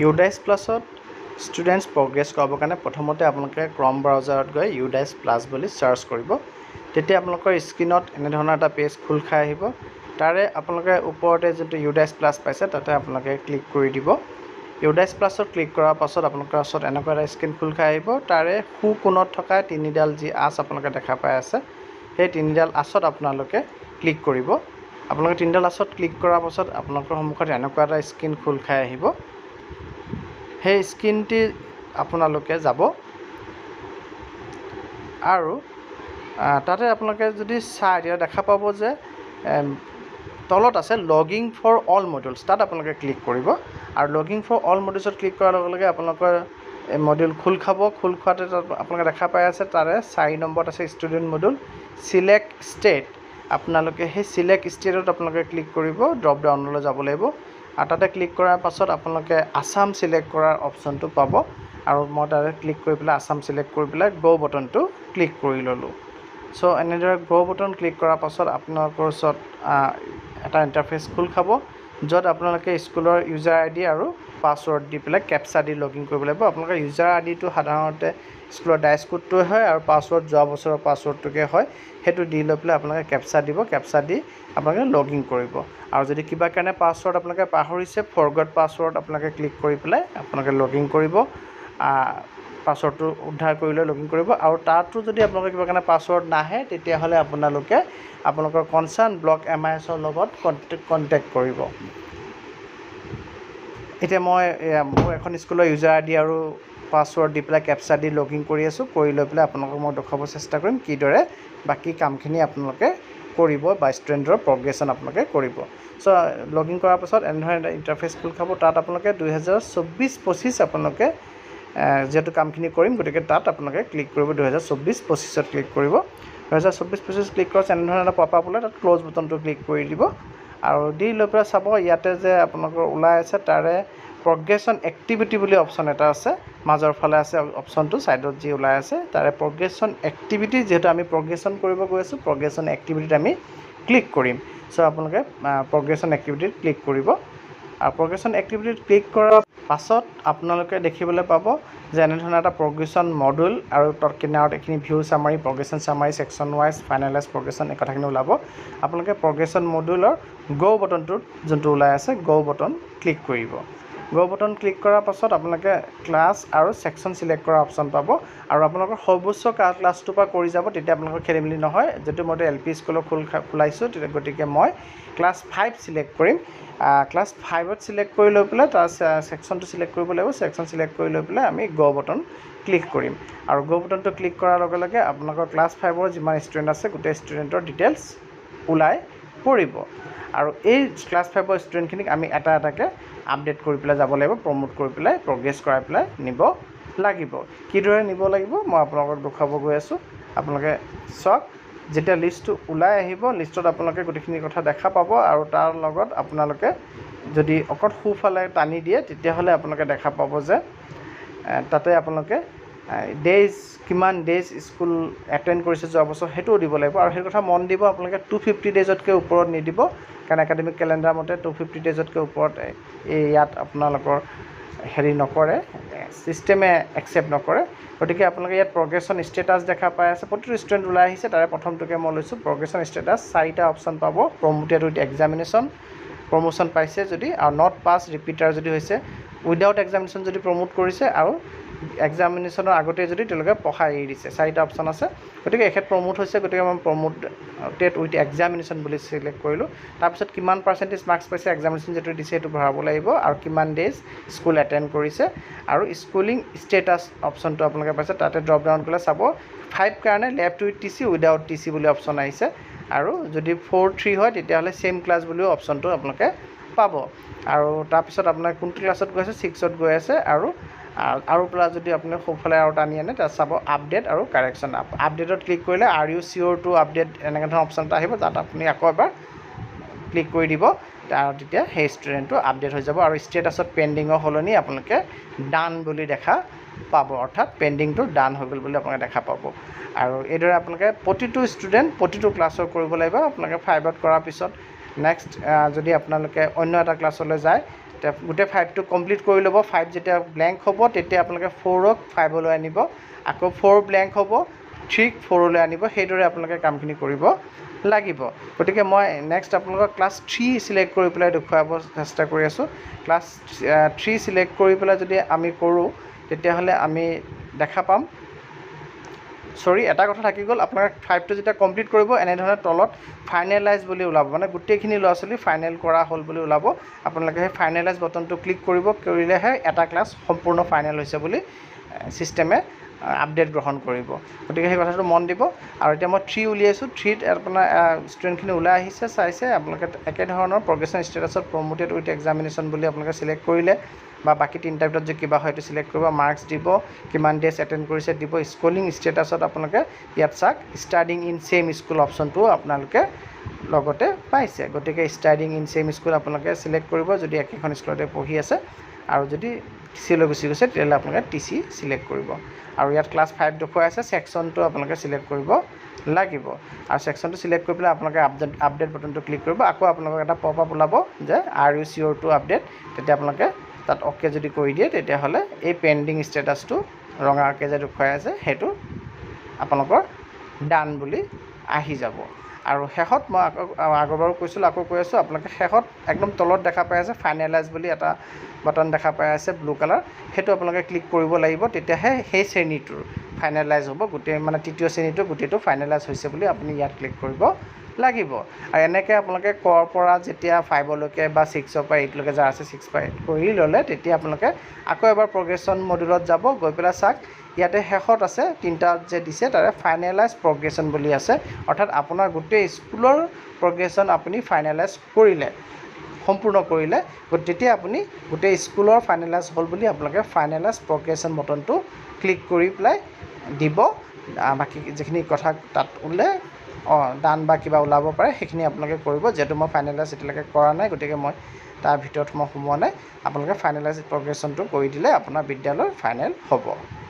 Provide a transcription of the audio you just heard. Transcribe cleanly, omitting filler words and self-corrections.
UDICE প্লাছত students progress কৰাবৰ কাৰণে প্ৰথমতে আপোনালোকে ক্ৰম ব্ৰাউজাৰত গৈ UDICE প্লাছ বুলি চাৰ্চ কৰিব। তেতিয়া আপোনালোকৰ স্ক্ৰীনত এনেধৰণৰ এটা পেজ খোল খাই আহিব। তাৰে আপোনালোকে ওপৰতে যোনটো UDICE প্লাছ পাইছে তাতে আপোনালোকে ক্লিক কৰি দিব। UDICE প্লাছত ক্লিক কৰাৰ পাছত আপোনালোকৰ ওচৰত এনেকুৱা এটা স্ক্ৰীন খোল খাই আহিব। তাৰে সোঁ কোণত থকা তিনিডাল যি আঁচ আপোনালোকে দেখা পাই আছে, সেই তিনিডাল আঁচত আপোনালোকে ক্লিক কৰিব। আপোনালোকে তিনিডাল আঁচত ক্লিক কৰাৰ পাছত আপোনালোকৰ সন্মুখত এনেকুৱা এটা স্ক্ৰীন খোল খাই আহিব। সেই স্ক্ৰীনটি আপোনালোকে যাব আৰু তাতে আপোনালোকে যদি চাই তেতিয়া দেখা পাব যে তলত আছে লগিং ফৰ অল মডিউলছ, তাত আপোনালোকে ক্লিক কৰিব। আৰু লগিং ফৰ অল মডিউলছত ক্লিক কৰাৰ লগে লগে আপোনালোকৰ মডিউল খোল খাব। খোল খোৱাতে তাত আপোনালোকে দেখা পাই আছে তাৰে 4 নম্বৰত আছে ষ্টুডেণ্ট মডিউল চিলেক্ট ষ্টেট। আপোনালোকে সেই চিলেক্ট ষ্টেটত আপোনালোকে ক্লিক কৰিব, ড্ৰপ ডাউনলৈ যাব লাগিব। আৰু তাতে ক্লিক কৰাৰ পাছত আপোনালোকে আছাম চিলেক্ট কৰাৰ অপশ্যনটো পাব। আৰু মই তাতে ক্লিক কৰি পেলাই আছাম চিলেক্ট কৰি পেলাই গ' বটনটো ক্লিক কৰি ল'লোঁ। চ' এনেদৰে গ' বটন ক্লিক কৰাৰ পাছত আপোনালোকৰ ওচৰত এটা ইণ্টাৰফেচ খোল খাব, য'ত আপোনালোকে স্কুলৰ ইউজাৰ আই ডি আৰু পাছৱৰ্ড দি পেলাই কেপচা দি লগিন কৰিব লাগিব। আপোনালোকৰ ইউজাৰ আই ডিটো সাধাৰণতে স্কুলৰ ডাইচ কোডটোৱে হয় আৰু পাছৱৰ্ড যোৱা বছৰৰ পাছৱৰ্ডটোকে হয়। সেইটো দি লৈ পেলাই আপোনালোকে কেপচা দিব, কেপচা দি আপোনালোকে লগিন কৰিব। আৰু যদি কিবা কাৰণে পাছৱৰ্ড আপোনালোকে পাহৰিছে, ফৰগট পাছৱৰ্ড আপোনালোকে ক্লিক কৰি পেলাই আপোনালোকে লগিন কৰিব। পাছৱৰ্ডটো উদ্ধাৰ কৰি লৈ লগিন কৰিব। আৰু তাতো যদি আপোনালোকৰ কিবা কাৰণে পাছৱৰ্ড নাহে, তেতিয়াহ'লে আপোনালোকে আপোনালোকৰ কনচাৰ্ণ ব্লক MIS-ৰ লগত কণ্টেক্ট কৰিব। এতিয়া মই মোৰ এখন স্কুলৰ ইউজাৰ আই ডি আৰু পাছৱৰ্ড দি পেলাই কেপচা দি লগিন কৰি আছোঁ। কৰি লৈ পেলাই আপোনালোকক মই দেখুৱাব চেষ্টা কৰিম কিদৰে বাকী কামখিনি আপোনালোকে কৰিব বা ষ্টুডেণ্টৰ প্ৰগ্ৰেছন আপোনালোকে কৰিব। চ' লগিন কৰাৰ পাছত এনেধৰণে এটা ইণ্টাৰফেচ খোল খাব। তাত আপোনালোকে 2024-25 আপোনালোকে যিহেতু কামখিনি কৰিম, গতিকে তাত আপোনালোকে ক্লিক কৰিব। 2024-25ত ক্লিক কৰিব। 2024-25 ক্লিক কৰাৰ এনেধৰণৰ এটা পপ আপ ওলাই, তাত ক্ল'জ বুটনটো ক্লিক কৰি দিব। আৰু দি লৈ পেলাই চাব ইয়াতে যে আপোনালোকৰ ওলাই আছে তাৰে প্ৰগ্ৰেছন এক্টিভিটি বুলি অপশ্যন এটা আছে, মাজৰ ফালে আছে অপশ্যনটো, ছাইডত যি ওলাই আছে তাৰে প্ৰগ্ৰেছন এক্টিভিটি। যিহেতু আমি প্ৰগ্ৰেছন কৰিব গৈ আছোঁ, প্ৰগ্ৰেছন এক্টিভিটিত আমি ক্লিক কৰিম। চ' আপোনালোকে প্ৰগ্ৰেছন এক্টিভিটিত ক্লিক কৰিব। আৰু প্ৰগ্ৰেছন এক্টিভিটিত ক্লিক কৰাৰ পাছত আপোনালোকে দেখিবলৈ পাব যে এনেধৰণৰ এটা প্ৰগ্ৰেছন মডুল আৰু তাত কিনাৰত এইখিনি ভিউ চামাৰি, প্ৰগ্ৰেছন চামাৰি, ছেকশ্যন ৱাইজ, ফাইনেলাইজ প্ৰগ্ৰেছন এই কথাখিনি ওলাব। আপোনালোকে প্ৰগ্ৰেছন মডুলৰ গ' বটনটোত যোনটো ওলাই আছে গ' বটন ক্লিক কৰিব। গ' বটন ক্লিক কৰাৰ পাছত আপোনালোকে ক্লাছ আৰু ছেকশ্যন চিলেক্ট কৰা অপশ্যন পাব। আৰু আপোনালোকৰ সৰ্বোচ্চ ক্লাছটোৰ পৰা কৰি যাব, তেতিয়া আপোনালোকৰ খেলি মেলি নহয়। যিটো মই LP স্কুলৰ খোলাইছোঁ, গতিকে মই ক্লাছ 5 চিলেক্ট কৰিম। ক্লাছ 5ত চিলেক্ট কৰি লৈ পেলাই তাৰ ছেকশ্যনটো চিলেক্ট কৰিব লাগিব। ছেকশ্যন চিলেক্ট কৰি লৈ পেলাই আমি গ' বটন ক্লিক কৰিম। আৰু গ' বটনটো ক্লিক কৰাৰ লগে লগে আপোনালোকৰ ক্লাছ 5ৰ যিমান ষ্টুডেণ্ট আছে গোটেই ষ্টুডেণ্টৰ ডিটেইলছ ওলাই পৰিব। আৰু এই ক্লাছ 5ৰ ষ্টুডেণ্টখিনিক আমি এটা এটাকৈ আপডেট কৰি পেলাই যাব লাগিব, প্ৰমোট কৰি পেলাই, প্ৰগ্ৰেছ কৰাই পেলাই নিব লাগিব। কিদৰে নিব লাগিব মই আপোনালোকক দেখুৱাব গৈ আছোঁ। আপোনালোকে চাওক, যেতিয়া লিষ্টটো ওলাই আহিব, লিষ্টত আপোনালোকে গোটেইখিনি কথা দেখা পাব। আৰু তাৰ লগত আপোনালোকে যদি অকল সোঁফালে টানি দিয়ে, তেতিয়াহ'লে আপোনালোকে দেখা পাব যে তাতে আপোনালোকে ডেইজ, কিমান ডেইজ স্কুল এটেণ্ড কৰিছে যোৱা বছৰ, সেইটোও দিব লাগিব। আৰু সেইটো কথা মন দিব, আপোনালোকে 250 ডেইজতকৈ ওপৰত নিদিব, কাৰণ একাডেমিক কেলেণ্ডাৰ মতে 250 ডেইজতকৈ ওপৰত ইয়াত আপোনালোকৰ হেৰি নকৰে, ছিষ্টেমে একচেপ্ট নকৰে। গতিকে আপোনালোকে ইয়াত প্ৰগ্ৰেছন ষ্টেটাছ দেখা পাই আছে, প্ৰতিটো ষ্টুডেণ্ট ওলাই আহিছে। তাৰে প্ৰথমটোকে মই লৈছোঁ প্ৰগ্ৰেছন ষ্টেটাছ। 4টা অপশ্যন পাব, প্ৰমোটেড উইথ এক্সামিনেশ্যন, প্ৰমোশ্যন পাইছে যদি, আৰু নট পাছ ৰিপিটাৰ যদি হৈছে, উইদাউট এক্সামিনেশ্যন যদি প্ৰমোট কৰিছে, আৰু এক্সামিনেশ্যনৰ আগতে যদি তেওঁলোকে পঢ়াই এৰি দিছে। 4টা অপশ্যন আছে। গতিকে এখেত প্ৰমোট হৈছে, গতিকে মই প্ৰমোটেড উইথ এক্সামিনেশ্যন বুলি চিলেক্ট কৰিলোঁ। তাৰপিছত কিমান পাৰ্চেণ্টেজ মাৰ্কছ পাইছে, এক্সামিনেশ্যন যিটো দিছে সেইটো ভৰাব লাগিব, আৰু কিমান ডেইজ স্কুল এটেণ্ড কৰিছে, আৰু স্কুলিং ষ্টেটাছ অপশ্যনটো আপোনালোকে পাইছে। তাতে ড্ৰপ ডাউন কৰিলে চাব 5 কাৰণে left with TC, without TC বুলি অপশ্যন আহিছে। আৰু যদি 4-3 হয়, তেতিয়াহ'লে ছেইম ক্লাছ বুলিও অপশ্যনটো আপোনালোকে পাব। আৰু তাৰপিছত আপোনাৰ কোনটো ক্লাছত গৈ আছে, 6ত গৈ আছে। আৰু প্লাছ যদি আপুনি সোঁফালে আৰু টানি আনে, তাত চাব আপডেট আৰু কাৰেকশ্যন। আপডেটত ক্লিক কৰিলে R U sure to update এনেকুৱা ধৰণৰ অপশ্যন এটা আহিব, তাত আপুনি আকৌ এবাৰ ক্লিক কৰি দিব। আৰু তেতিয়া সেই ষ্টুডেণ্টটো আপডেট হৈ যাব। আৰু ষ্টেটাছত পেণ্ডিঙৰ সলনি আপোনালোকে ডান বুলি দেখা পাব, অৰ্থাৎ পেণ্ডিংটো ডান হৈ গ'ল বুলি আপোনালোকে দেখা পাব। আৰু এইদৰে আপোনালোকে প্ৰতিটো ষ্টুডেণ্ট প্ৰতিটো ক্লাছৰ কৰিব লাগিব। আপোনালোকে 5ত কৰাৰ পিছত নেক্সট যদি আপোনালোকে অন্য এটা ক্লাছলৈ যায়, গোটেই 5টো কমপ্লিট কৰি ল'ব। 5 যেতিয়া ব্লেংক হ'ব তেতিয়া আপোনালোকে 4ক 5লৈ আনিব, আকৌ 4 ব্লেংক হ'ব 3ক 4লৈ আনিব। সেইদৰে আপোনালোকে কামখিনি কৰিব লাগিব। গতিকে মই নেক্সট আপোনালোকক ক্লাছ 3 চিলেক্ট কৰি পেলাই দেখুৱাব চেষ্টা কৰি আছোঁ। ক্লাছ 3 চিলেক্ট কৰি পেলাই যদি আমি কৰোঁ তেতিয়াহ'লে আমি দেখা পাম, এটা কথা থাকি গ'ল, আপোনালোকে 5টো যেতিয়া কমপ্লিট কৰিব এনেধৰণে তলত ফাইনেলাইজ বুলি ওলাব, মানে গোটেইখিনি ল'ৰা ছোৱালী ফাইনেল কৰা হ'ল বুলি ওলাব। আপোনালোকে সেই ফাইনেলাইজ বটনটো ক্লিক কৰিব, কৰিলেহে এটা ক্লাছ সম্পূৰ্ণ ফাইনেল হৈছে বুলি ছিষ্টেমে আপডেট গ্ৰহণ কৰিব। গতিকে সেই কথাটো মন দিব। আৰু এতিয়া মই 3 উলিয়াইছোঁ, 3ত আপোনাৰ ষ্টুডেণ্টখিনি ওলাই আহিছে, চাইছে। আপোনালোকে একেধৰণৰ প্ৰগ্ৰেশ্যন ষ্টেটাছত প্ৰমোটেড উইথ এক্সামিনেশ্যন বুলি আপোনালোকে চিলেক্ট কৰিলে, বা বাকী 3টাৰ ভিতৰত যে কিবা হয় সেইটো চিলেক্ট কৰিব, মাৰ্কছ দিব, কিমান ডেজ এটেণ্ড কৰিছে দিব। স্কুলিং ষ্টেটাছত আপোনালোকে ইয়াত চাওক ষ্টাডিং ইন ছেম স্কুল অপশ্যনটোও আপোনালোকে লগতে পাইছে। গতিকে ষ্টাডিং ইন ছেম স্কুল আপোনালোকে চিলেক্ট কৰিব যদি একেখন স্কুলতে পঢ়ি আছে, আৰু যদি TC লৈ গুচি গৈছে তেতিয়াহ'লে আপোনালোকে TC চিলেক্ট কৰিব। আৰু ইয়াত ক্লাছ 5 দেখুৱাই আছে, ছেকশ্যনটো আপোনালোকে চিলেক্ট কৰিব লাগিব। আৰু ছেকশ্যনটো চিলেক্ট কৰি পেলাই আপোনালোকে আপডেট বটনটো ক্লিক কৰিব। আকৌ আপোনালোকক এটা পপ আপ ওলাব যে R U sure to update, তেতিয়া আপোনালোকে তাত অ'কে যদি কৰি দিয়ে তেতিয়াহ'লে এই পেণ্ডিং ষ্টেটাছটো ৰঙাকৈ যে দেখুৱাই আছে সেইটো আপোনালোকৰ ডান বুলি আহি যাব। আৰু শেষত মই আগৰবাৰো কৈছিলোঁ, আকৌ কৈ আছোঁ, আপোনালোকে শেষত একদম তলত দেখা পাই আছে ফাইনেলাইজ বুলি এটা বাটন দেখা পাই আছে ব্লু কালাৰ, সেইটো আপোনালোকে ক্লিক কৰিব লাগিব। তেতিয়াহে সেই শ্ৰেণীটোৰ ফাইনেলাইজ হ'ব, গোটেই মানে তৃতীয় শ্ৰেণীটো গোটেইটো ফাইনেলাইজ হৈছে বুলি আপুনি ইয়াত ক্লিক কৰিব লাগিব। আৰু এনেকৈ আপোনালোকে ক'ৰ পৰা যেতিয়া 5লৈকে বা 6ৰ পৰা 8লৈকে যাৰ আছে 6 পৰা 8 কৰি ল'লে, তেতিয়া আপোনালোকে আকৌ এবাৰ প্ৰগ্ৰেশ্যন মডুলত যাব, গৈ পেলাই চাওক ইয়াতে শেষত আছে 3টা যে দিছে তাৰে ফাইনেলাইজ প্ৰগ্ৰেশ্যন বুলি আছে। অৰ্থাৎ আপোনাৰ গোটেই স্কুলৰ প্ৰগ্ৰেশ্যন আপুনি ফাইনেলাইজ কৰিলে, সম্পূৰ্ণ কৰিলে, তেতিয়া আপুনি গোটেই স্কুলৰ ফাইনেলাইজ হ'ল বুলি আপোনালোকে ফাইনেলাইজ প্ৰগ্ৰেশ্যন বটনটো ক্লিক কৰি পেলাই দিব। বাকী যিখিনি কথা তাত ওলাই ডান বা কিবা ওলাব পাৰে সেইখিনি আপোনালোকে কৰিব। যিহেতু মই ফাইনেলাইজ এতিয়ালৈকে কৰা নাই, গতিকে মই তাৰ ভিতৰত মই সোমোৱা নাই। আপোনালোকে ফাইনেলাইজ প্ৰগ্ৰেশ্যনটো কৰি দিলে আপোনাৰ বিদ্যালয় ফাইনেল হ'ব।